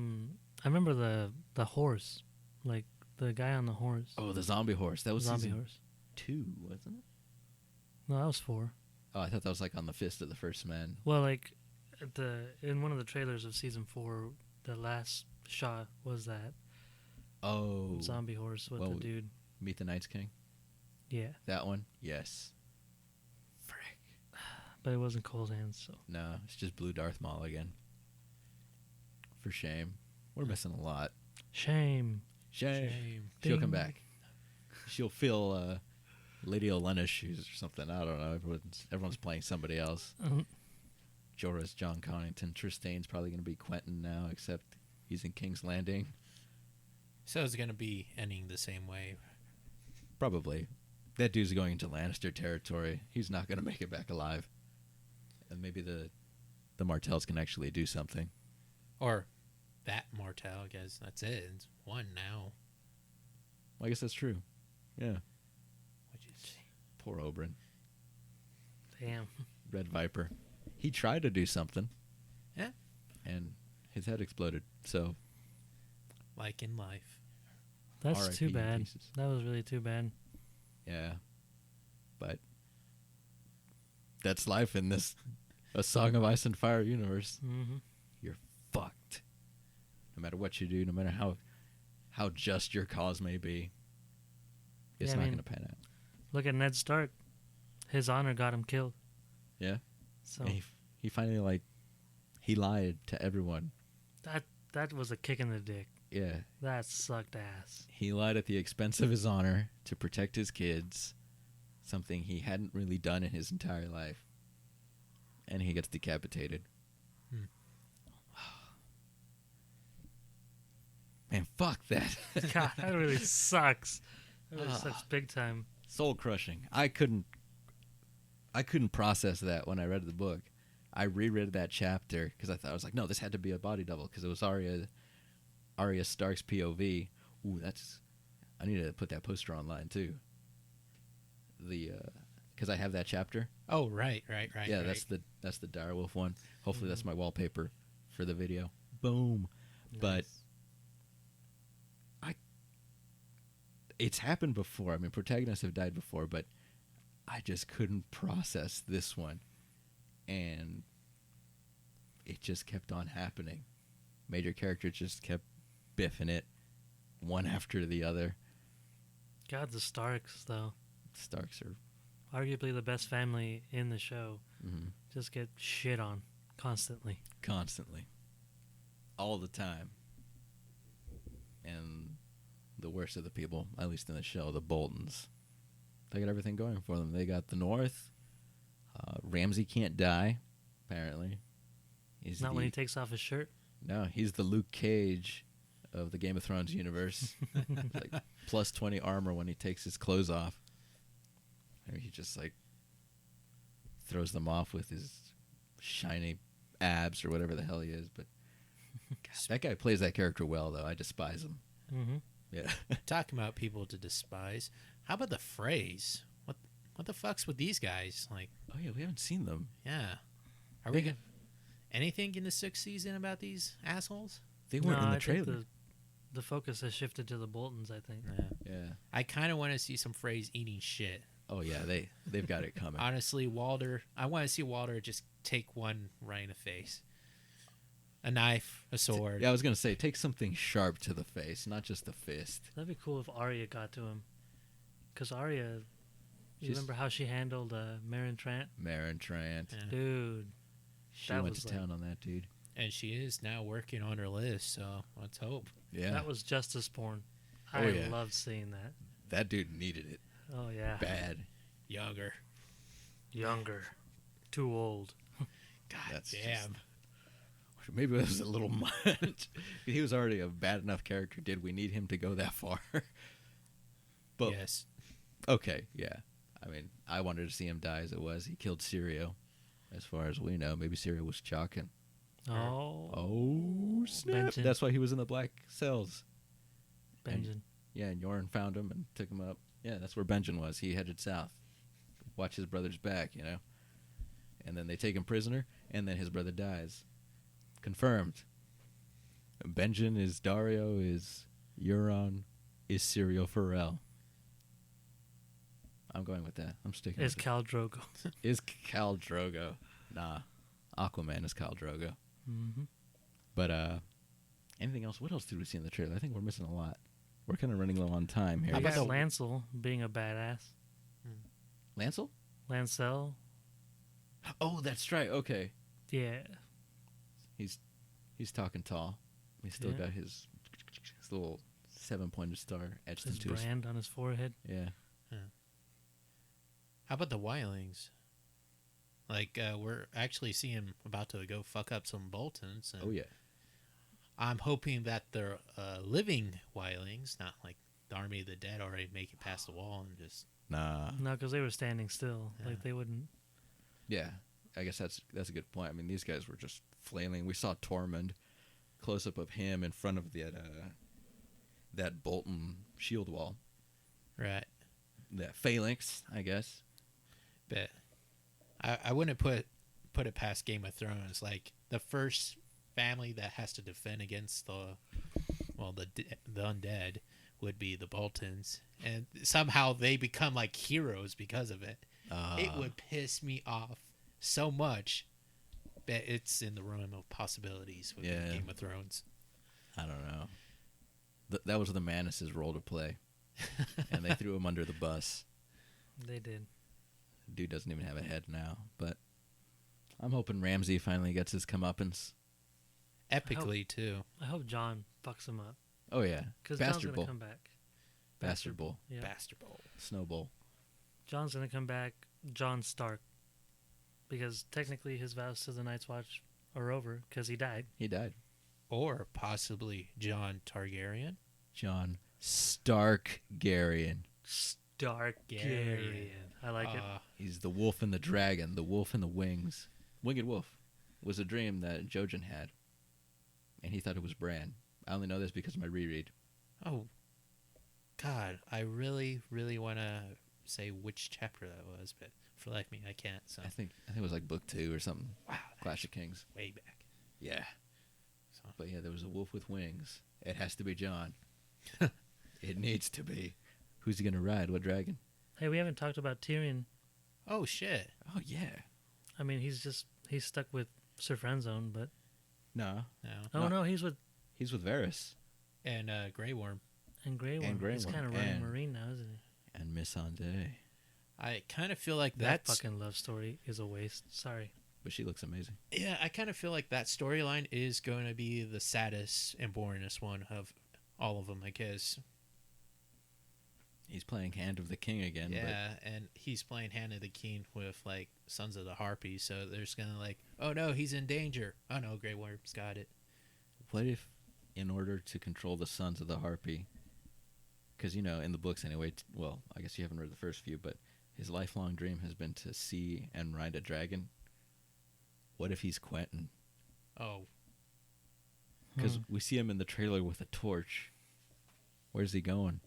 remember the horse, like the guy on the horse. Oh, the zombie horse. That was zombie season horse. 2, wasn't it? No, that was 4. Oh, I thought that was like on the Fist of the First Men. Well, like in one of the trailers of season 4, the last shot was that Oh, zombie horse with well, the dude. Meet the Night's King. Yeah, That one. Yes. Frick. but it wasn't Cold Hands. So No, it's just Blue Darth Maul again. For shame. We're missing a lot. shame. Shame. She'll come Ding. back. She'll feel Lady Olenna's shoes or something. I don't know. Everyone's playing somebody else. Jorah's John Connington. Tristane's probably going to be Quentin now, except he's in King's Landing. So it's gonna be ending the same way. Probably. That dude's going into Lannister territory. He's not going to make it back alive. And maybe the Martells can actually do something. Or that Martell, I guess that's it. It's one now. Well, I guess that's true. Yeah. What'd you say? Poor Oberyn. Damn. Red Viper. He tried to do something, Yeah. and his head exploded. So, Like in life. That's R.I.P. too in bad. pieces. That was really too bad. yeah. But that's life in this A Song of Ice and Fire universe. Mm-hmm. You're fucked. No matter what you do, no matter how just your cause may be, it's Yeah, I not mean- going to pan out. Look at Ned Stark. His honor got him killed. Yeah. So And he finally he lied to everyone. that was a kick in the dick. Yeah. That sucked ass. He lied at the expense of his honor to protect his kids, something he hadn't really done in his entire life. And he gets decapitated. Hmm. Man, fuck that. God, that really sucks. That really Ah. sucks big time. Soul crushing. I couldn't process that when I read the book. I reread that chapter because I was like, no, this had to be a body double because it was Arya Stark's POV. Ooh, I need to put that poster online too. Because I have that chapter. Oh, right. Yeah, right. that's the Direwolf one. Hopefully that's my wallpaper for the video. Boom. But it's happened before. I mean, protagonists have died before, but I just couldn't process this one. And it just kept on happening. Major characters just kept biffing it one after the other. God, the Starks, though, Starks are arguably the best family in the show, just get shit on constantly. constantly. All the time. And the worst of the people, at least in the show, the Boltons. They got everything going for them. They got the North. Ramsay can't die, apparently. He's Not when he takes off his shirt. No, he's the Luke Cage of the Game of Thrones universe. Like plus 20 armor when he takes his clothes off. And he just throws them off with his shiny abs or whatever the hell he is. But God, that guy plays that character well, though. I despise him. Mm-hmm. Yeah. Talking about people to despise. How about the Freys? What the fuck's with these guys? Like, Oh yeah, we haven't seen them. yeah. Are we gonna anything in the 6th season about these assholes? They weren't in the I think trailer. the focus has shifted to the Boltons, I think. Yeah. Yeah. I kind of want to see some Freys eating shit. Oh yeah, they've got it coming. Honestly, Walder, I want to see Walder just take one right in the face. A knife, a sword. Yeah, I was gonna say take something sharp to the face, not just the fist. That'd be cool if Arya got to him. Because Arya, you She's- remember how she handled Meryn Trant? Meryn Trant. Yeah. Dude, She that went was to town on that dude. And she is now working on her list, so let's hope. Yeah, that was justice porn. Oh, I yeah. loved seeing that. that dude needed it Oh, yeah. bad. Younger. Younger. Too old. God That's damn. Maybe it was a little much. He was already a bad enough character. Did we need him to go that far? But Yes. okay, yeah. I mean, I wanted to see him die as it was. He killed Syrio. As far as we know, maybe Syrio was chalking. Oh. Oh snap! Benjen. That's why he was in the black cells. Benjen. Yeah, and Yoren found him and took him up. Yeah, that's where Benjen was. He headed south. Watch his brother's back, you know. And then they take him prisoner, and then his brother dies. Confirmed. Benjen is Dario, is Euron, is Syrio Farrell. I'm going with that. I'm sticking Is with Khal Drogo. it. Is Khal Drogo. Nah. Aquaman is Khal Drogo. Mm-hmm. But anything else? What else did we see in the trailer? I think we're missing a lot. We're kind of running low on time here. How How about about the- Lancel being a badass? Lancel? Lancel? Oh, that's right. Okay. Yeah. He's talking tall. He's still Yeah. got his little 7-pointed star etched His into his. brand on his forehead. Yeah. How about the Wildlings? Like, we're actually seeing him about to go fuck up some Boltons. And Oh yeah. I'm hoping that they're living Wildlings, not like the Army of the Dead already make it past the wall and just... Nah. No, because they were standing still. Yeah. Like they wouldn't. Yeah. I guess that's a good point. I mean, these guys were just flailing. We saw Tormund, close up of him in front of that Bolton shield wall. Right. That phalanx, I guess. But I wouldn't put it past Game of Thrones. Like, the first family that has to defend against the undead would be the Boltons, and somehow they become like heroes because of it. It would piss me off so much, but it's in the realm of possibilities with Yeah. Game of Thrones. I don't know. That was the Manus' role to play, and they threw him under the bus. They did. Dude doesn't even have a head now, but I'm hoping Ramsay finally gets his comeuppance. Epically too. I hope John fucks him up. Oh yeah, Because John's Bastard going Bowl, to come back. Bastard Bowl, Yeah. Bastard Bowl. Snow Bowl. John's going to come back John Stark. Because technically his vows to the Night's Watch are over because he died. He died. Or possibly Jon Targaryen. John Starkgarian. Starkgarian. I like it. He's the wolf and the dragon, the wolf and the wings. Winged Wolf was a dream that Jojen had, and he thought it was Bran. I only know this because of my reread. Oh, God, I really, really want to say which chapter that was, but for the life of me, I can't. So I think it was like book 2 or something. wow, Clash of Kings. way back. Yeah. So But yeah, there was a wolf with wings. It has to be John. It needs to be. Who's he gonna ride? What dragon? Hey, we haven't talked about Tyrion. oh shit, Oh yeah. I mean, he's stuck with Sir Friendzone, but... No, no, Oh, no, he's with... he's with Varys and Grey Worm. And Grey Worm. And Grey He's Worm. kind of running And- Marine now, isn't he? and Missandei. I kind of feel like That that's fucking love story is a waste. Sorry. But she looks amazing. yeah. I kind of feel like that storyline is going to be the saddest and boringest one of all of them, I guess. He's playing Hand of the King again. Yeah, and he's playing Hand of the King with like Sons of the Harpy, so there's gonna like, oh no, he's in danger. Oh no, Grey Worm's got it. But what if, in order to control the Sons of the Harpy, because you know in the books anyway, well, I guess you haven't read the first few, but his lifelong dream has been to see and ride a dragon. What if he's Quentin? Oh, Because Hmm. we see him in the trailer with a torch. Where's he going?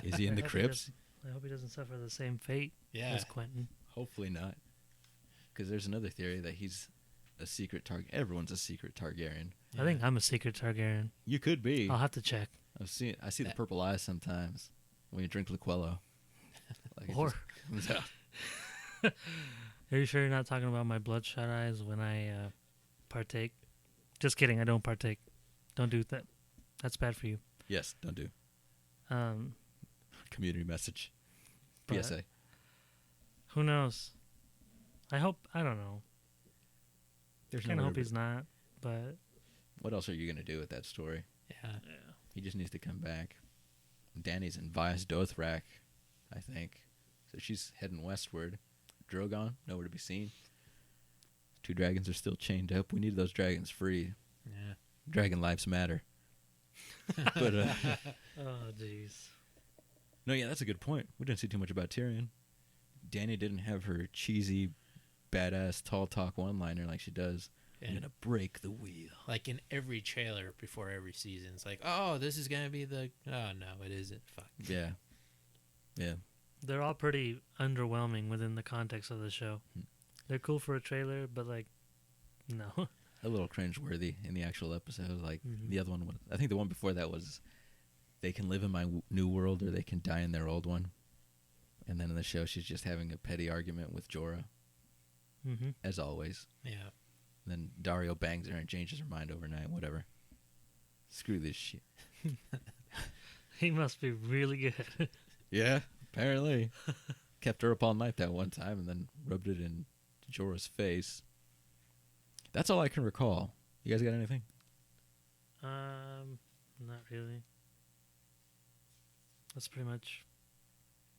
Is he in the I hope crypts? I hope he doesn't suffer the same fate yeah. as Quentin. Hopefully not. Because there's another theory that he's a secret Targaryen. Everyone's a secret Targaryen. I think I'm a secret Targaryen. You could be. I'll have to check. I see the That- purple eyes sometimes when you drink Liquello. Like it Or just comes out. are you sure you're not talking about my bloodshot eyes when I partake? Just kidding. I don't partake. Don't do that. That's bad for you. Yes, don't do. Um, Community message. But- PSA. who knows? I hope. I don't know. There's Kind of nowhere hope to- he's not. But What else are you going to do with that story? Yeah. He just needs to come back. Danny's in Vias Dothrak, I think. So she's heading westward. Drogon, nowhere to be seen. 2 dragons are still chained up. We need those dragons free. Yeah. Dragon lives matter. But, oh jeez. no, yeah, that's a good point. We didn't see too much about Tyrion. Danny didn't have her cheesy, badass, tall talk one-liner like she does. I'm And going to break the wheel. like in every trailer before every season, it's like, oh, this is gonna be the. Oh no, it isn't. Fuck. Yeah. Yeah. They're all pretty underwhelming within the context of the show. Hmm. They're cool for a trailer, but like, no. A little cringeworthy in the actual episode. Like Mhm. the other one was, I think the one before that was, they can live in my new world or they can die in their old one. And then in the show, she's just having a petty argument with Jorah, Mm-hmm. as always. Yeah. And then Dario bangs her and changes her mind overnight. Whatever. Screw this shit. He must be really good. Yeah, apparently. Kept her up all night that one time and then rubbed it in Jorah's face. That's all I can recall. You guys got anything? Not really. That's pretty much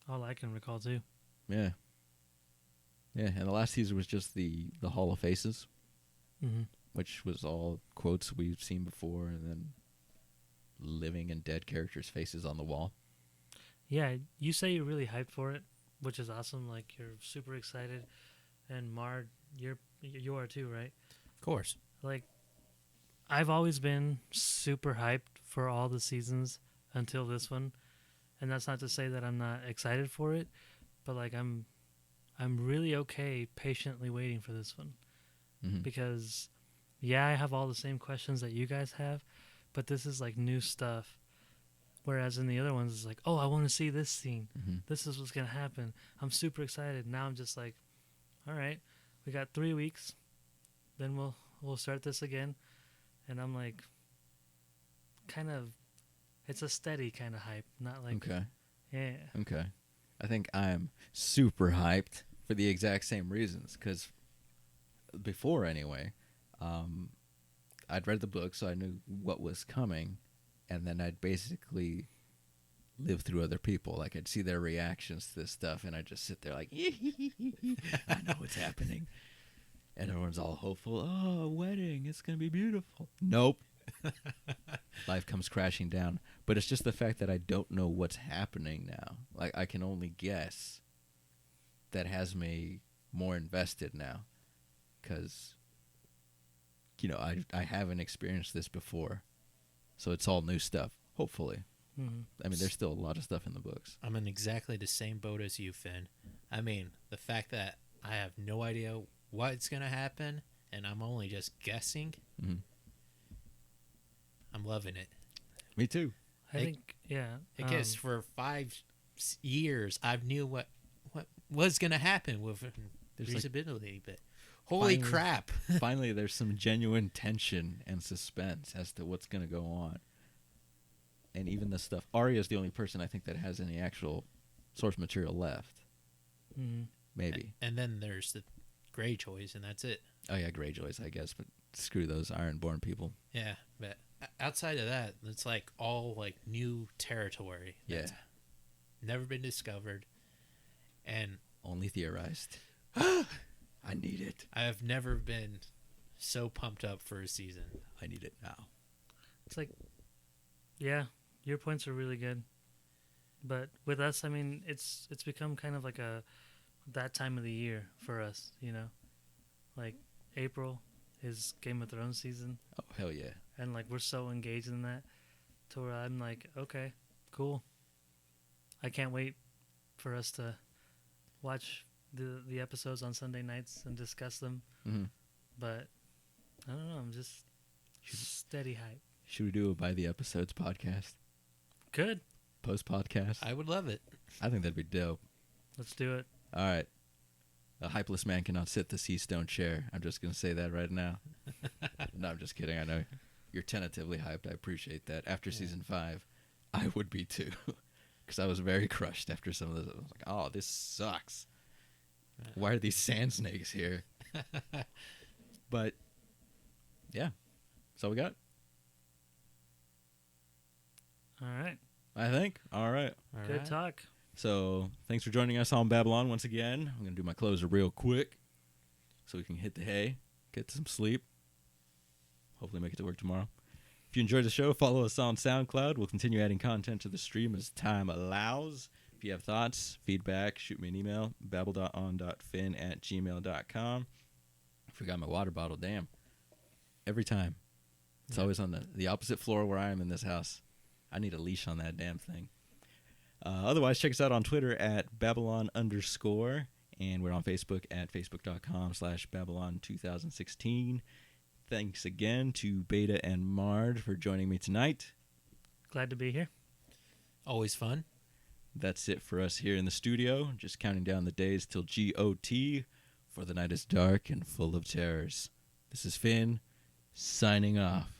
all I can recall too. Yeah. Yeah, and the last teaser was just the Hall of Faces, Mm-hmm. which was all quotes we've seen before and then living and dead characters' faces on the wall. Yeah, you say you're really hyped for it, which is awesome. Like you're super excited, and Mard, you are too, right? Of course. Like, I've always been super hyped for all the seasons until this one, and that's not to say that I'm not excited for it, but like I'm really okay patiently waiting for this one Mm-hmm. because, yeah, I have all the same questions that you guys have, but this is like new stuff. Whereas in the other ones, it's like, oh, I want to see this scene. Mm-hmm. This is what's gonna happen. I'm super excited. Now I'm just like, all right, we got 3 weeks, then we'll start this again, and I'm like, kind of, it's a steady kind of hype, not like, Okay. yeah, Okay. I think I'm super hyped for the exact same reasons. Because before, anyway, I'd read the book, so I knew what was coming. And then I'd basically live through other people. Like, I'd see their reactions to this stuff, and I'd just sit there like, I know what's happening. And everyone's all hopeful. Oh, a wedding. It's going to be beautiful. Nope. Life comes crashing down. But it's just the fact that I don't know what's happening now. Like, I can only guess. That has me more invested now. Because, you know, I haven't experienced this before. So it's all new stuff, hopefully. mm-hmm. I mean, there's still a lot of stuff in the books. I'm in exactly the same boat as you, Finn. I mean, the fact that I have no idea what's gonna happen, and I'm only just guessing. Mhm. I'm loving it. Me too. I It- think, yeah, Because for 5 years, I knew what was gonna happen with There's like- reusability, but holy Finally- crap! Finally, there's some genuine tension and suspense as to what's going to go on. And even the stuff. Arya's the only person I think that has any actual source material left. mm-hmm. Maybe. And then there's the Greyjoys, and that's it. Oh, yeah, Greyjoys, I guess. But screw those Ironborn people. Yeah, but outside of that, it's like all like new territory. Yeah. Never been discovered, and Only theorized. I need it. I have never been so pumped up for a season. I need it now. It's like, yeah, your points are really good, but with us, I mean, it's become kind of like that time of the year for us, you know, like April is Game of Thrones season, Oh, hell yeah. and like we're so engaged in that, to where I'm like, okay, cool. I can't wait for us to watch the episodes on Sunday nights and discuss them, Mm-hmm. but I don't know, I'm just steady hype. Should we do a by the episodes podcast? Good. Post podcast? I would love it. I think that'd be dope. Let's do it. All right. A hypeless man cannot sit the sea stone chair. I'm just going to say that right now. No, I'm just kidding. I know you're tentatively hyped. I appreciate that. After season 5, I would be too. Because I was very crushed after some of this. I was like, oh, this sucks. Why are these sand snakes here? But, yeah. That's all we got. All right. I think. All right. All Good right. talk. So, thanks for joining us on Babylon once again. I'm going to do my closer real quick so we can hit the hay, get some sleep, hopefully make it to work tomorrow. If you enjoyed the show, follow us on SoundCloud. We'll continue adding content to the stream as time allows. If you have thoughts, feedback, shoot me an email, babble.on.fin@gmail.com. I forgot my water bottle, damn. Every time. It's always on the opposite floor where I am in this house. I need a leash on that damn thing. Otherwise, check us out on Twitter at Babylon_, and we're on Facebook at facebook.com/Babylon2016. Thanks again to Beta and Mard for joining me tonight. Glad to be here. Always fun. That's it for us here in the studio, just counting down the days till GOT, for the night is dark and full of terrors. This is Finn, signing off.